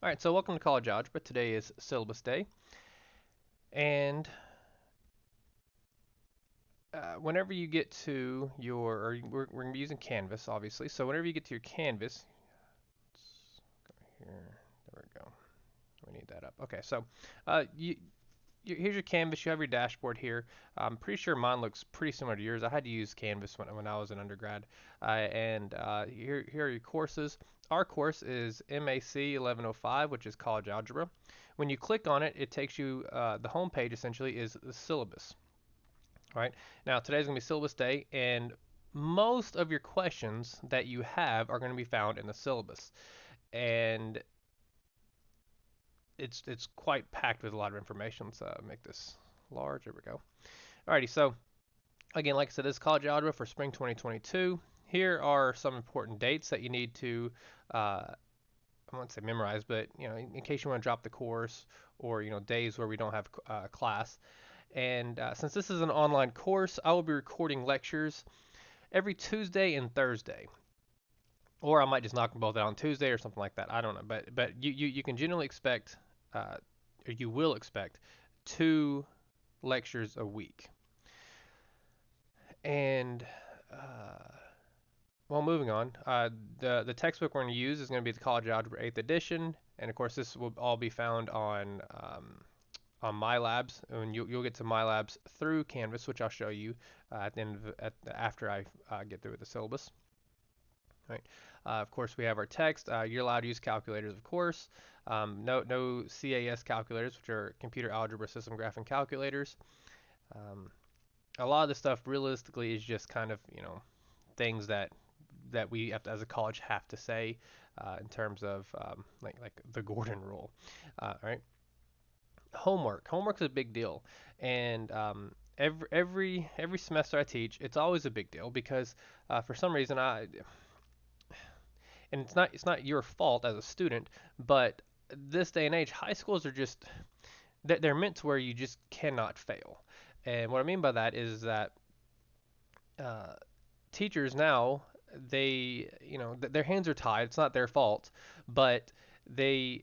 All right, so welcome to College Algebra. Today is syllabus day, and whenever you get to your, or we're going to be using Canvas, obviously. So whenever you get to your Canvas, let's go here. There we go. We need that up. Okay, so here's your Canvas. You have your dashboard here. I'm pretty sure mine looks pretty similar to yours. I had to use Canvas when I was an undergrad, and here are your courses. Our course is MAC1105, which is College Algebra. When you click on it, it takes you, the home page essentially is the syllabus. All right. Now today's going to be syllabus day, and most of your questions that you have are going to be found in the syllabus, and it's quite packed with a lot of information. Let's make this large. There we go. Alrighty. So again, like I said, this is College Algebra for spring 2022. Here are some important dates that you need to I won't say memorize, but in case you want to drop the course, or days where we don't have class. And since this is an online course, I will be recording lectures every Tuesday and Thursday, or I might just knock them both out on Tuesday or something like that. I don't know, but you can generally expect, or you will expect, 2 lectures a week. And well, moving on, the textbook we're going to use is going to be the College Algebra 8th edition, and of course this will all be found on MyLabs, and you'll get to MyLabs through Canvas, which I'll show you at the end after I get through with the syllabus. Right. Of course, we have our text. You're allowed to use calculators, of course. No CAS calculators, which are computer algebra system graphing calculators. A lot of the stuff realistically is just kind of things that we have to, as a college, have to say in terms of like the Gordon rule. All right. Homework's a big deal, and every semester I teach, it's always a big deal because for some reason and it's not your fault as a student, but this day and age, high schools are just they're meant to where you just cannot fail. And what I mean by that is that uh, teachers now, they their hands are tied. It's not their fault, but they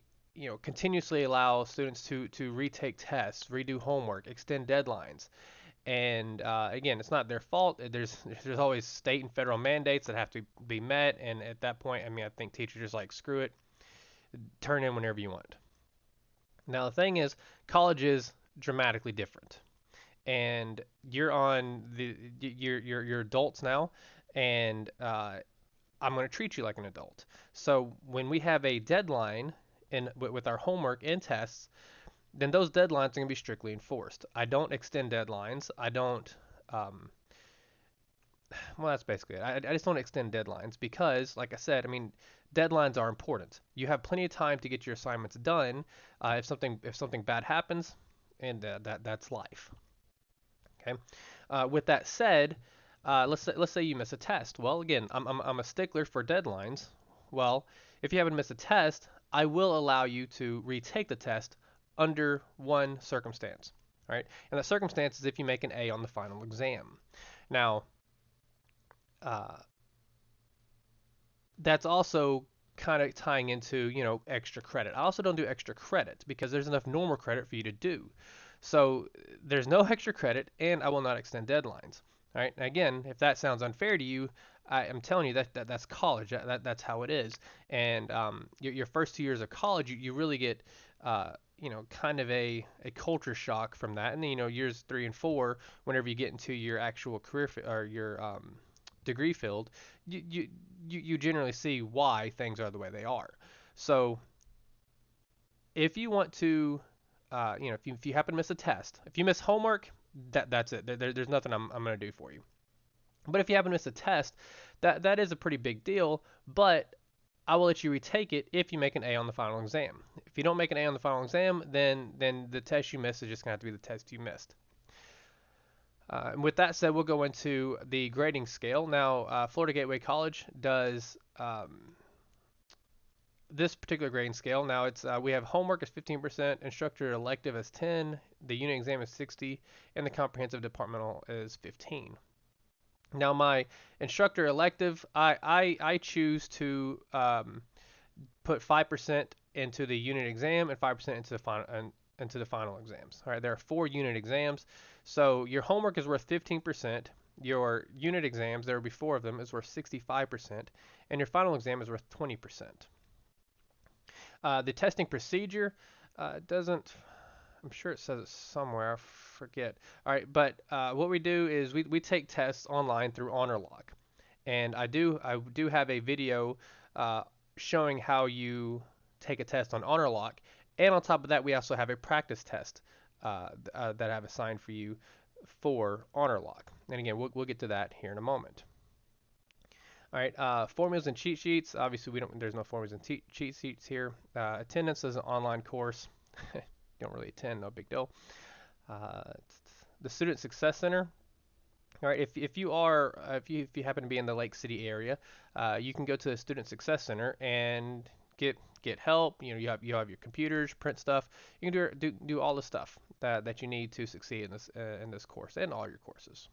continuously allow students to retake tests, redo homework, extend deadlines. And again, it's not their fault. There's always state and federal mandates that have to be met, and at that point, I mean, I think teachers just like screw it, turn in whenever you want. Now the thing is, college is dramatically different, and you're adults now, and I'm going to treat you like an adult. So when we have a deadline with our homework and tests, then those deadlines are going to be strictly enforced. I don't extend deadlines. I don't. Um, well, that's basically it. I just don't extend deadlines because, like I said, I mean, deadlines are important. You have plenty of time to get your assignments done. If something bad happens, and that's life. Okay. With that said, let's say you miss a test. Well, again, I'm a stickler for deadlines. Well, if you happen to miss a test, I will allow you to retake the test under one circumstance. All right, and that circumstance is if you make an A on the final exam. Now, uh, that's also kind of tying into extra credit. I also don't do extra credit because there's enough normal credit for you to do. So there's no extra credit, and I will not extend deadlines. All right. Again, if that sounds unfair to you, I am telling you that's college. That's how it is. And your first 2 years of college, you really get kind of a culture shock from that. And then years 3 and 4, whenever you get into your actual career or your degree field, you generally see why things are the way they are. So if you want to, if you happen to miss a test, if you miss homework, that's it. There's nothing I'm going to do for you. But if you happen to miss a test, that is a pretty big deal. But I will let you retake it if you make an A on the final exam. If you don't make an A on the final exam, then the test you missed is just going to have to be the test you missed. And with that said, we'll go into the grading scale. Now, Florida Gateway College does this particular grading scale. Now, we have homework as 15%, instructor elective as 10, the unit exam is 60, and the comprehensive departmental is 15. Now, my instructor elective, I choose to put 5% into the unit exam and 5% into the final exams. All right, there are 4 unit exams, so your homework is worth 15%. Your unit exams, there will be 4 of them, is worth 65%, and your final exam is worth 20%. The testing procedure doesn't. I'm sure it says it somewhere. I forget. All right, but what we do is we take tests online through HonorLock, and I do have a video uh, showing how you take a test on HonorLock, and on top of that, we also have a practice test that I have assigned for you for HonorLock. And again, we'll get to that here in a moment. All right, formulas and cheat sheets. Obviously, we don't. There's no formulas and cheat sheets here. Attendance is an online course. Don't really attend, no big deal. Uh, the Student Success Center. All right, if you happen to be in the Lake City area, you can go to the Student Success Center and get help. You have your computers, print stuff. You can do all the stuff that you need to succeed in this course and all your courses.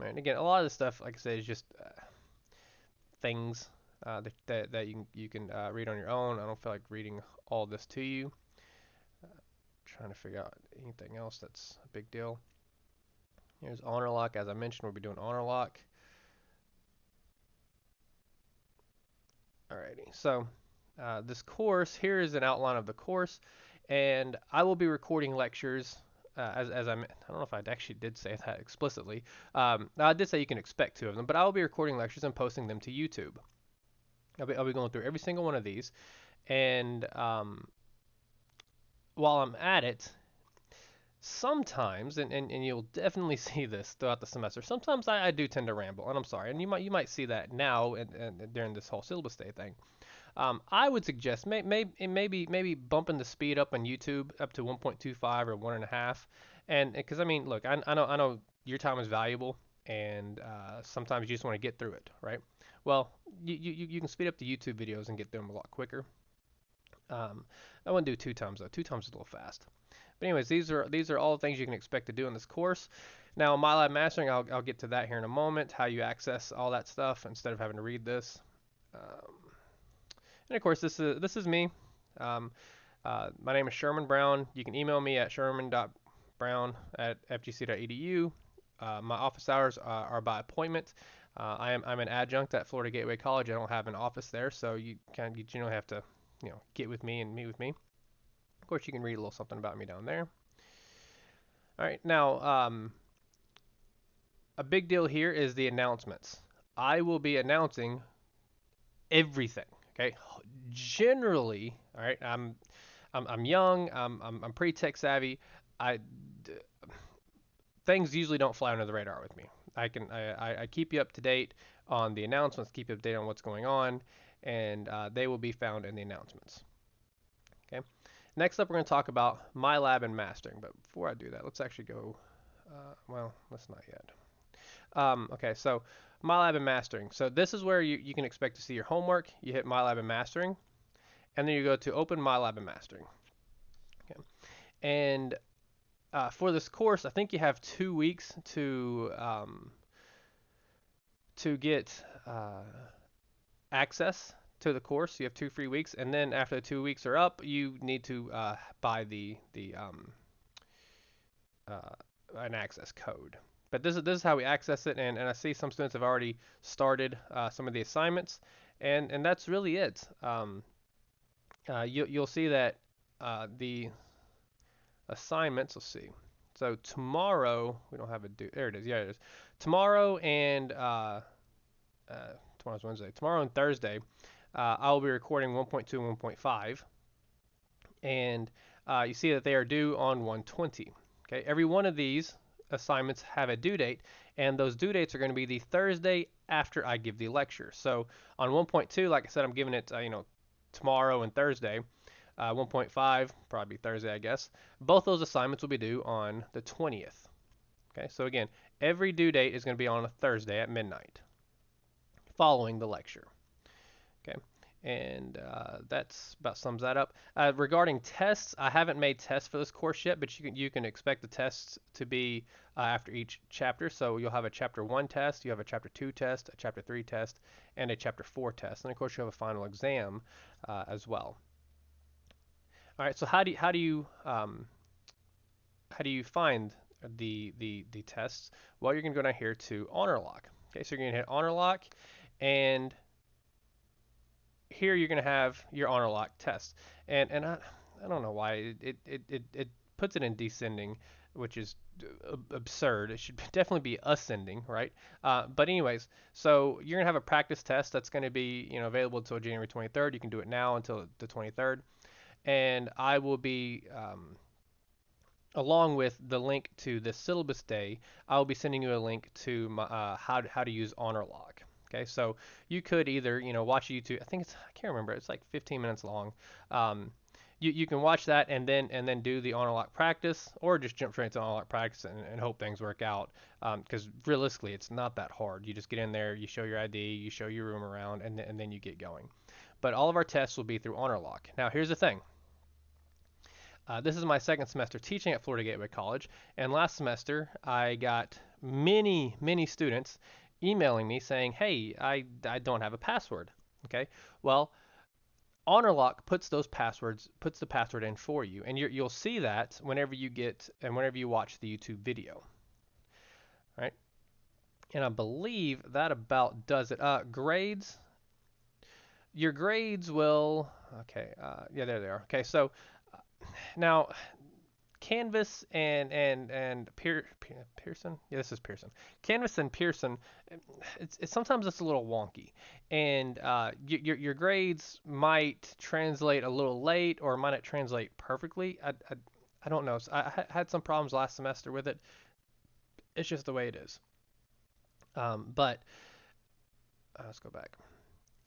And again, a lot of this stuff, like I said, is just things that you can read on your own. I don't feel like reading all this to you. Trying to figure out anything else that's a big deal. Here's honor lock. As I mentioned, we'll be doing honor lock. Alrighty, so this course, here is an outline of the course, and I will be recording lectures. I don't know if I actually did say that explicitly. I did say you can expect 2 of them, but I will be recording lectures and posting them to YouTube. I'll be going through every single one of these, and while I'm at it, sometimes, and you'll definitely see this throughout the semester, sometimes I do tend to ramble, and I'm sorry, and you might see that now and during this whole syllabus day thing. I would suggest maybe bumping the speed up on YouTube up to 1.25 or 1.5, and because I mean, look, I know your time is valuable, and sometimes you just want to get through it, right? Well, you can speed up the YouTube videos and get through them a lot quicker. I wouldn't do 2 times though. 2 times is a little fast. But anyways, these are all the things you can expect to do in this course. Now, MyLab Mastering, I'll get to that here in a moment. How you access all that stuff instead of having to read this. Um, and of course, this is me. Um, my name is Sherman Brown. You can email me at sherman.brown@fgc.edu. My office hours are by appointment. I'm an adjunct at Florida Gateway College. I don't have an office there, so you generally have to get with me and meet with me. Of course, you can read a little something about me down there. All right, now a big deal here is the announcements. I will be announcing everything. Okay, generally, all right. I'm young. I'm pretty tech savvy. I Things usually don't fly under the radar with me. I keep you up to date on the announcements, keep you up to date on what's going on, and they will be found in the announcements. Okay. Next up, we're going to talk about MyLab and mastering. But before I do that, let's actually go. Well, let's not yet. Okay, so MyLab and mastering. So this is where you can expect to see your homework. You hit MyLab and mastering, and then you go to Open MyLab and mastering. Okay, and for this course, I think you have 2 weeks to get access to the course. You have 2 free weeks, and then after the 2 weeks are up, you need to buy uh, an access code. But this is how we access it, and I see some students have already started some of the assignments, and that's really it. You'll see that the assignments. Let's see. So tomorrow we don't have a due. There it is. Yeah, it is. Tomorrow and tomorrow's Wednesday. Tomorrow and Thursday, I'll be recording 1.2 and 1.5, and you see that they are due on 120. Okay, every one of these assignments have a due date, and those due dates are going to be the Thursday after I give the lecture. So on 1.2, like I said, I'm giving it tomorrow and Thursday. 1.5 probably Thursday, I guess. Both those assignments will be due on the 20th. Okay, so again, every due date is going to be on a Thursday at midnight, following the lecture. Okay, And that's about sums that up. Regarding tests, I haven't made tests for this course yet, but you can expect the tests to be after each chapter. So you'll have a chapter 1 test, you have a chapter 2 test, a chapter 3 test, and a chapter 4 test. And of course, you have a final exam as well. All right. So how do you find the tests? Well, you're going to go down here to honor lock. Okay, so you're going to hit honor lock, and here you're going to have your honor lock test. And I don't know why it puts it in descending, which is absurd. It should definitely be ascending, right? But anyways, so you're gonna have a practice test that's going to be available until January 23rd. You can do it now until the 23rd, and I will be along with the link to the syllabus day, I'll be sending you a link to how to use honor lock. Okay, so you could either watch YouTube. I can't remember. It's like 15 minutes long. You can watch that and then do the honor lock practice, or just jump straight into honor lock practice and hope things work out. Because realistically, it's not that hard. You just get in there, you show your ID, you show your room around, and then you get going. But all of our tests will be through honor lock. Now, here's the thing. This is my second semester teaching at Florida Gateway College, and last semester I got many students emailing me saying, "Hey, I don't have a password." Okay, well, HonorLock puts the password in for you, and you'll see that whenever you watch the YouTube video, right? And I believe that about does it. Grades. Your grades will. Okay. Yeah, there they are. Okay, so now Canvas and Pearson. Yeah, this is Pearson. Canvas and Pearson. Sometimes it's a little wonky, and your grades might translate a little late, or might not translate perfectly. I don't know. So I had some problems last semester with it. It's just the way it is. But let's go back.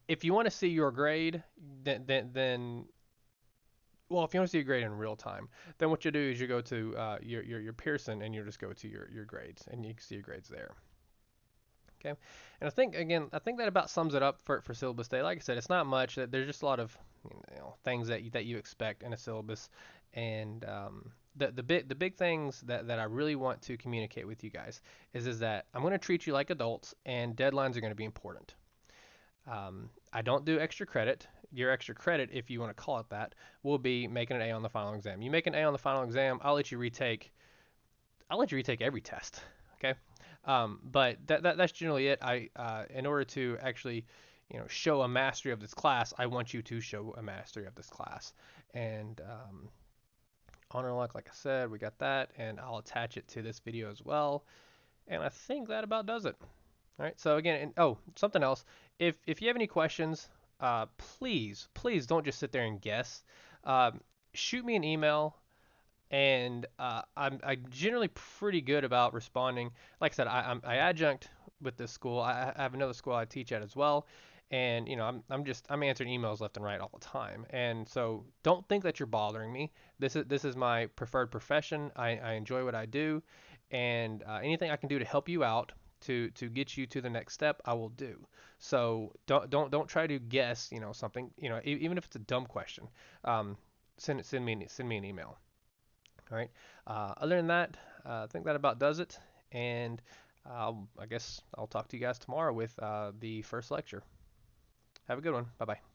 If you want to see your grade, then well, if you want to see your grade in real time, then what you do is you go to your Pearson, and you just go to your grades, and you can see your grades there. Okay, and I think that about sums it up for syllabus day. Like I said, it's not much. There's just a lot of things that you expect in a syllabus, and the big things that I really want to communicate with you guys is that I'm going to treat you like adults, and deadlines are going to be important. I don't do extra credit. Your extra credit, if you want to call it that, will be making an A on the final exam. You make an A on the final exam, I'll let you retake every test. Okay, but that's generally it. In order to actually show a mastery of this class, I want you to show a mastery of this class. And honor lock, like I said, we got that, and I'll attach it to this video as well. And I think that about does it. All right. So again, something else. If you have any questions, please don't just sit there and guess. Shoot me an email, and I'm generally pretty good about responding. Like I said, I adjunct with this school. I have another school I teach at as well, and I'm answering emails left and right all the time. And so don't think that you're bothering me. This is my preferred profession. I enjoy what I do, and anything I can do to help you out to get you to the next step, I will do. So don't try to guess something, even if it's a dumb question. Send me an email. All right. Other than that, I think that about does it. And I guess I'll talk to you guys tomorrow with the first lecture. Have a good one. Bye bye.